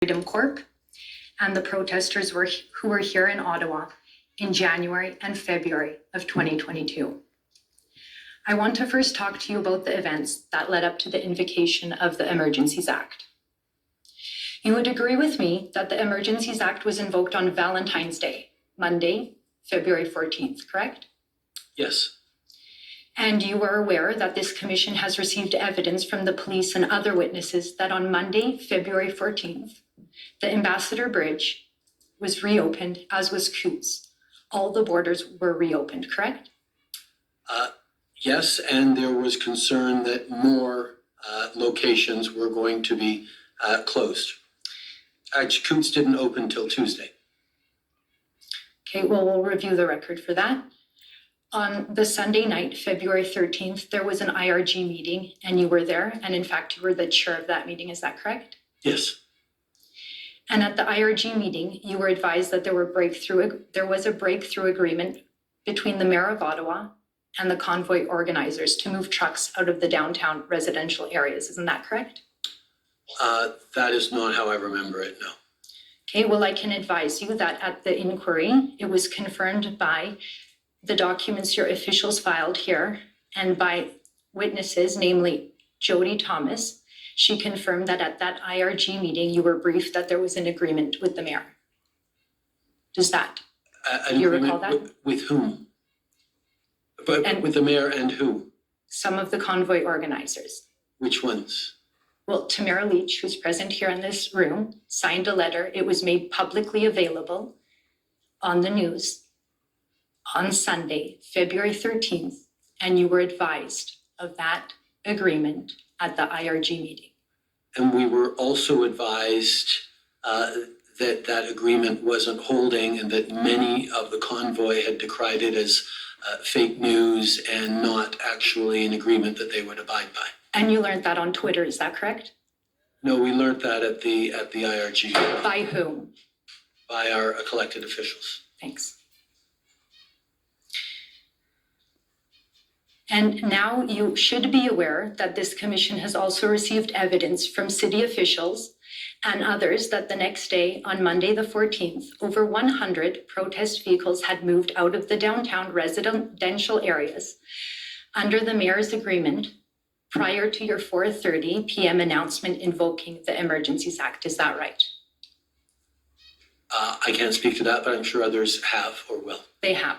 Freedom Corp and the protesters who were here in Ottawa in January and February of 2022. I want to first talk to you about the events that led up to the invocation of the Emergencies Act. You would agree with me that the Emergencies Act was invoked on Valentine's Day, Monday, February 14th, correct? Yes. And you are aware that this commission has received evidence from the police and other witnesses that on Monday, February 14th, the Ambassador Bridge was reopened, as was Coutts. All the borders were reopened, correct? Yes, and there was concern that more locations were going to be closed. Coutts didn't open till Tuesday. Okay, well, we'll review the record for that. On the Sunday night, February 13th, there was an IRG meeting and you were there. And in fact, you were the chair of that meeting, is that correct? Yes. And at the IRG meeting, you were advised that there was a breakthrough agreement between the Mayor of Ottawa and the convoy organizers to move trucks out of the downtown residential areas. Isn't that correct? That is not how I remember it, no. Okay, well, I can advise you that at the inquiry, it was confirmed by the documents your officials filed here and by witnesses, namely Jody Thomas. She confirmed that at that IRG meeting, you were briefed that there was an agreement with the mayor. Does that, do you recall that? With whom? But with the mayor and who? Some of the convoy organizers. Which ones? Well, Tamara Leach, who's present here in this room, signed a letter. It was made publicly available on the news on Sunday, February 13th, and you were advised of that agreement at the IRG meeting. And we were also advised that that agreement wasn't holding and that many of the convoy had decried it as fake news and not actually an agreement that they would abide by. And you learned that on Twitter, is that correct? No, we learned that at the IRG. By whom? By our elected officials. Thanks. And now you should be aware that this commission has also received evidence from city officials and others that the next day, on Monday the 14th, over 100 protest vehicles had moved out of the downtown residential areas under the mayor's agreement prior to your 4:30 p.m. announcement invoking the Emergencies Act. Is that right? I can't speak to that, but I'm sure others have or will. They have.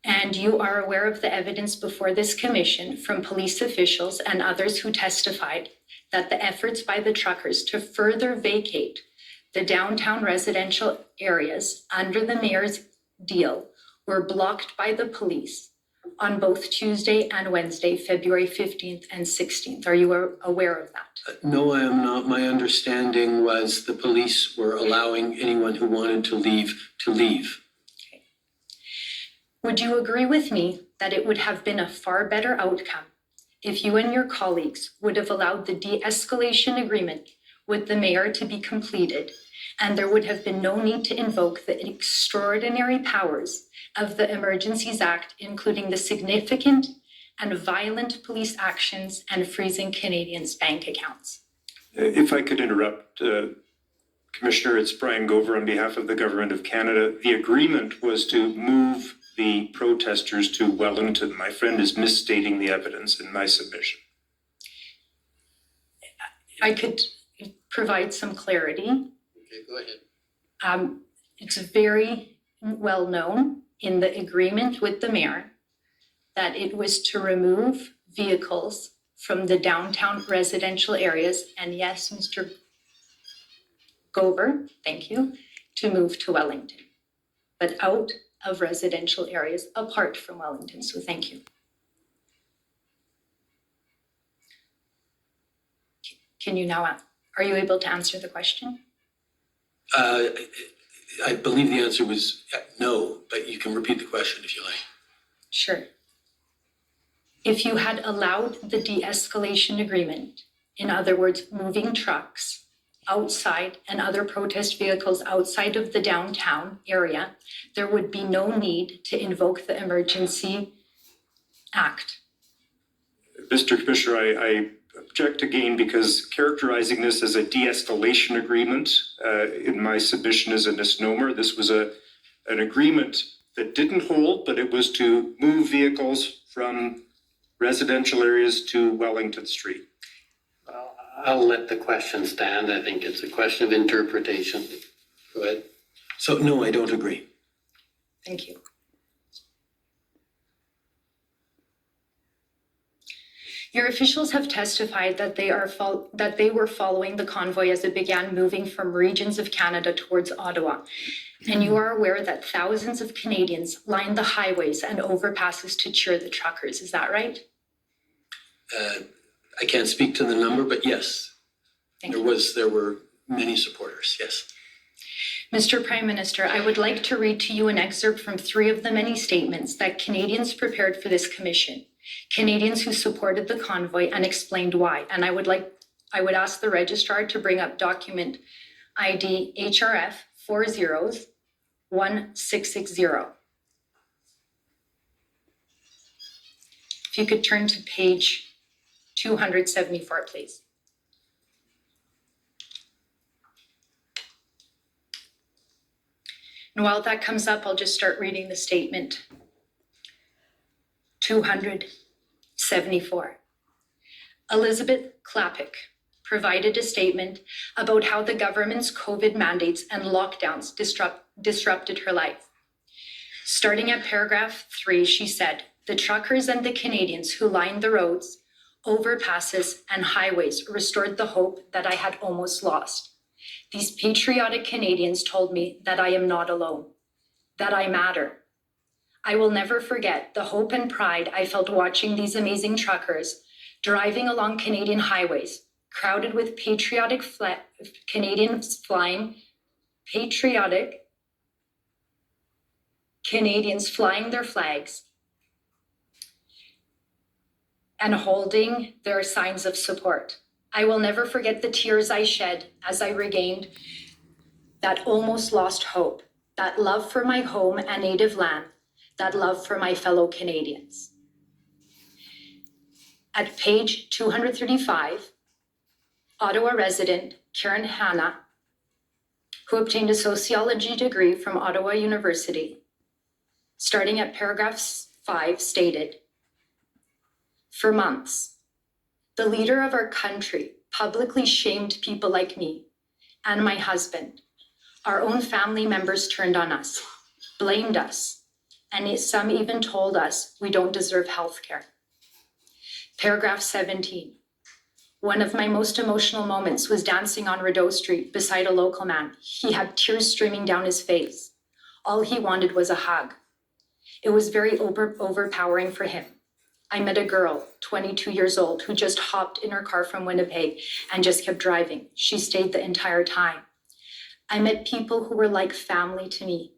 And you are aware of the evidence before this commission from police officials and others who testified that the efforts by the truckers to further vacate the downtown residential areas under the mayor's deal were blocked by the police on both Tuesday and Wednesday, February 15th and 16th. Are you aware of that? No, I am not. My understanding was the police were allowing anyone who wanted to leave to leave. Would you agree with me that it would have been a far better outcome if you and your colleagues would have allowed the de-escalation agreement with the mayor to be completed, and there would have been no need to invoke the extraordinary powers of the Emergencies Act, including the significant and violent police actions and freezing Canadians' bank accounts? If I could interrupt, Commissioner, it's Brian Gover on behalf of the Government of Canada. The agreement was to move the protesters to Wellington. My friend is misstating the evidence in my submission. I could provide some clarity. Okay, go ahead. It's very well known in the agreement with the mayor that it was to remove vehicles from the downtown residential areas, and yes, Mr. Gover, thank you, to move to Wellington, but out of residential areas apart from Wellington, so thank you. Can you now, are you able to answer the question? I believe the answer was no, but you can repeat the question if you like. Sure. If you had allowed the de-escalation agreement, in other words, moving trucks outside and other protest vehicles outside of the downtown area, there would be no need to invoke the Emergency Act. Mr. Commissioner, I object again because characterizing this as a de-escalation agreement in my submission is a misnomer. This was an agreement that didn't hold, but it was to move vehicles from residential areas to Wellington Street. Well, I'll let the question stand. I think it's a question of interpretation. Go ahead. So, no, I don't agree. Thank you. Your officials have testified that they were following the convoy as it began moving from regions of Canada towards Ottawa. And you are aware that thousands of Canadians lined the highways and overpasses to cheer the truckers. Is that right? I can't speak to the number, but yes, Thank you. there were many supporters, yes. Mr. Prime Minister, I would like to read to you an excerpt from 3 of the many statements that Canadians prepared for this commission. Canadians who supported the convoy and explained why. And I would ask the registrar to bring up document ID HRF 401660. If you could turn to page 274, please. And while that comes up, I'll just start reading the statement. 274. Elizabeth Klapik provided a statement about how the government's COVID mandates and lockdowns disrupted her life. Starting at paragraph 3, she said, "The truckers and the Canadians who lined the roads, overpasses, and highways restored the hope that I had almost lost. These patriotic Canadians told me that I am not alone, that I matter. I will never forget the hope and pride I felt watching these amazing truckers driving along Canadian highways, crowded with patriotic Canadians flying their flags and holding their signs of support. I will never forget the tears I shed as I regained that almost lost hope, that love for my home and native land, that love for my fellow Canadians." At page 235, Ottawa resident Karen Hanna, who obtained a sociology degree from Ottawa University, starting at paragraph 5, stated, "For months, the leader of our country publicly shamed people like me and my husband. Our own family members turned on us, blamed us, and some even told us we don't deserve health care." Paragraph 17. "One of my most emotional moments was dancing on Rideau Street beside a local man. He had tears streaming down his face. All he wanted was a hug. It was very overpowering for him. I met a girl, 22 years old, who just hopped in her car from Winnipeg and just kept driving. She stayed the entire time. I met people who were like family to me.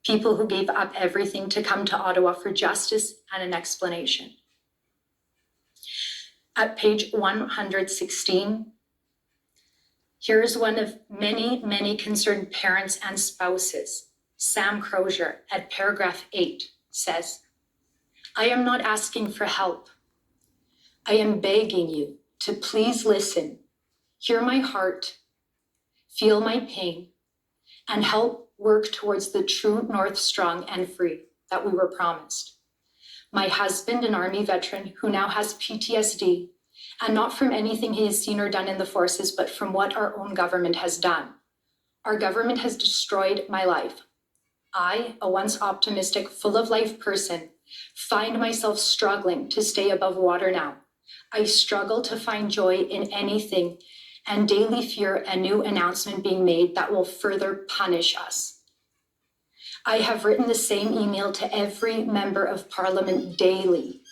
People who gave up everything to come to Ottawa for justice and an explanation." At page 116, here's one of many concerned parents and spouses. Sam Crozier at paragraph 8 says, "I am not asking for help. I am begging you to please listen, hear my heart, feel my pain, and help work towards the true North strong and free that we were promised. My husband, an Army veteran who now has PTSD, and not from anything he has seen or done in the forces, but from what our own government has done. Our government has destroyed my life. I, a once optimistic, full of life person, find myself struggling to stay above water now. I struggle to find joy in anything and daily fear a new announcement being made that will further punish us. I have written the same email to every member of Parliament daily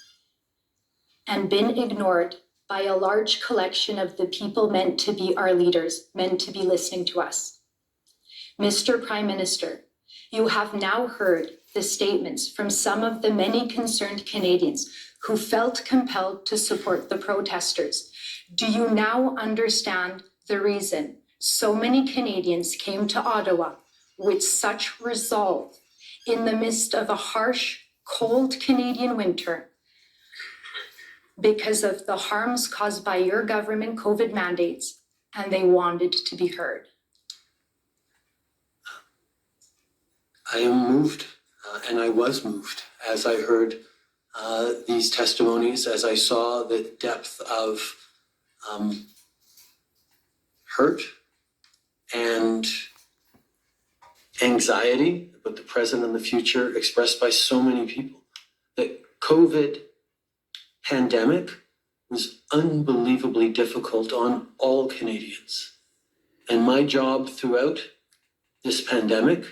and been ignored by a large collection of the people meant to be our leaders, meant to be listening to us. Mr. Prime Minister, you have now heard the statements from some of the many concerned Canadians who felt compelled to support the protesters. Do you now understand the reason so many Canadians came to Ottawa with such resolve in the midst of a harsh, cold Canadian winter? because of the harms caused by your government COVID mandates, and they wanted to be heard. I am moved, and I was moved as I heard these testimonies, as I saw the depth of hurt and anxiety about the present and the future expressed by so many people. The COVID pandemic was unbelievably difficult on all Canadians. And my job throughout this pandemic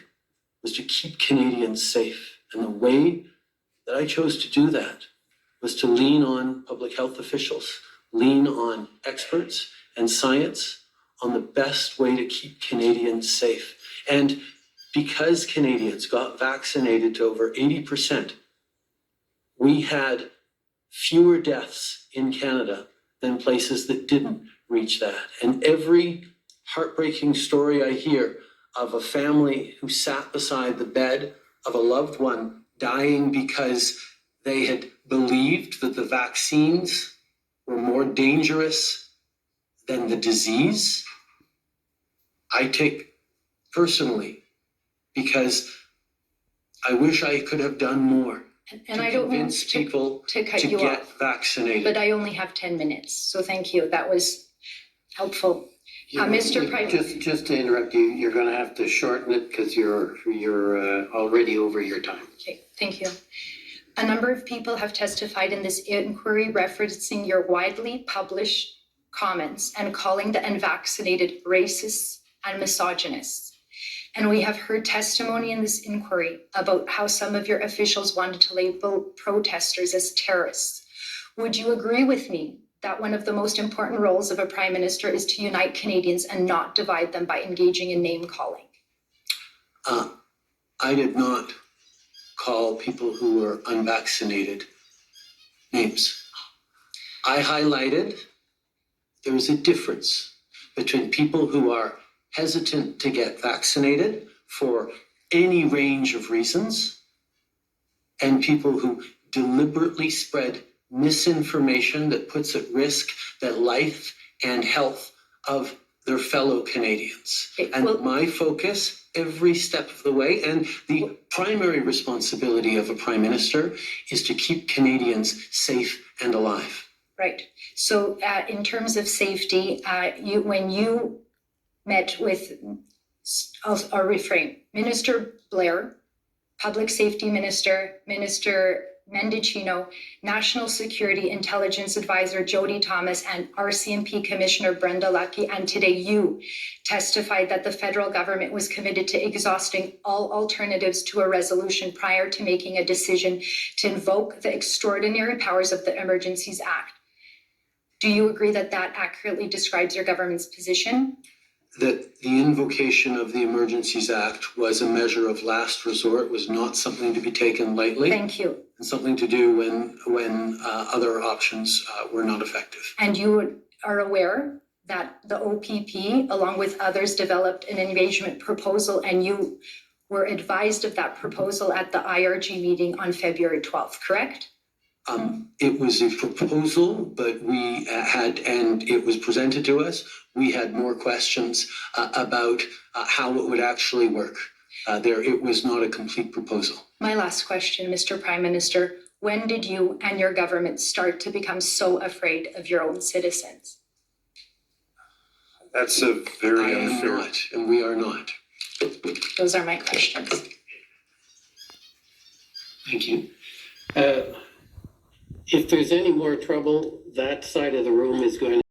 was to keep Canadians safe. And the way that I chose to do that was to lean on public health officials, lean on experts and science on the best way to keep Canadians safe. And because Canadians got vaccinated to over 80%, we had fewer deaths in Canada than places that didn't reach that. And every heartbreaking story I hear of a family who sat beside the bed of a loved one dying because they had believed that the vaccines were more dangerous than the disease, I take personally, because I wish I could have done more And to I don't mean convince people to cut to you get off, vaccinated. but I only have 10 minutes, so thank you. That was helpful. Mr. Prime. Just to interrupt you, you're gonna have to shorten it because you're already over your time. Okay, thank you. A number of people have testified in this inquiry referencing your widely published comments and calling the unvaccinated racists and misogynists. And we have heard testimony in this inquiry about how some of your officials wanted to label protesters as terrorists. Would you agree with me that one of the most important roles of a prime minister is to unite Canadians and not divide them by engaging in name calling? I did not call people who were unvaccinated names. I highlighted there is a difference between people who are hesitant to get vaccinated for any range of reasons and people who deliberately spread misinformation that puts at risk the life and health of their fellow Canadians. And my focus every step of the way, and the primary responsibility of a prime minister, is to keep Canadians safe and alive. Right. So in terms of safety, when you met with, I'll reframe, Minister Blair, Public Safety Minister, Minister Mendicino, National Security Intelligence Advisor Jody Thomas, and RCMP Commissioner Brenda Lucki, and today you testified that the federal government was committed to exhausting all alternatives to a resolution prior to making a decision to invoke the extraordinary powers of the Emergencies Act. Do you agree that that accurately describes your government's position? That the invocation of the Emergencies Act was a measure of last resort, was not something to be taken lightly. Thank you. And something to do when other options were not effective. And you are aware that the OPP, along with others, developed an engagement proposal, and you were advised of that proposal at the IRG meeting on February 12th, correct? It was a proposal, but we had, and it was presented to us, we had more questions about how it would actually work. It was not a complete proposal. My last question, Mr. Prime Minister, when did you and your government start to become so afraid of your own citizens? That's a very I am unfair. not, and we are not. Those are my questions. Thank you. If there's any more trouble, that side of the room is going to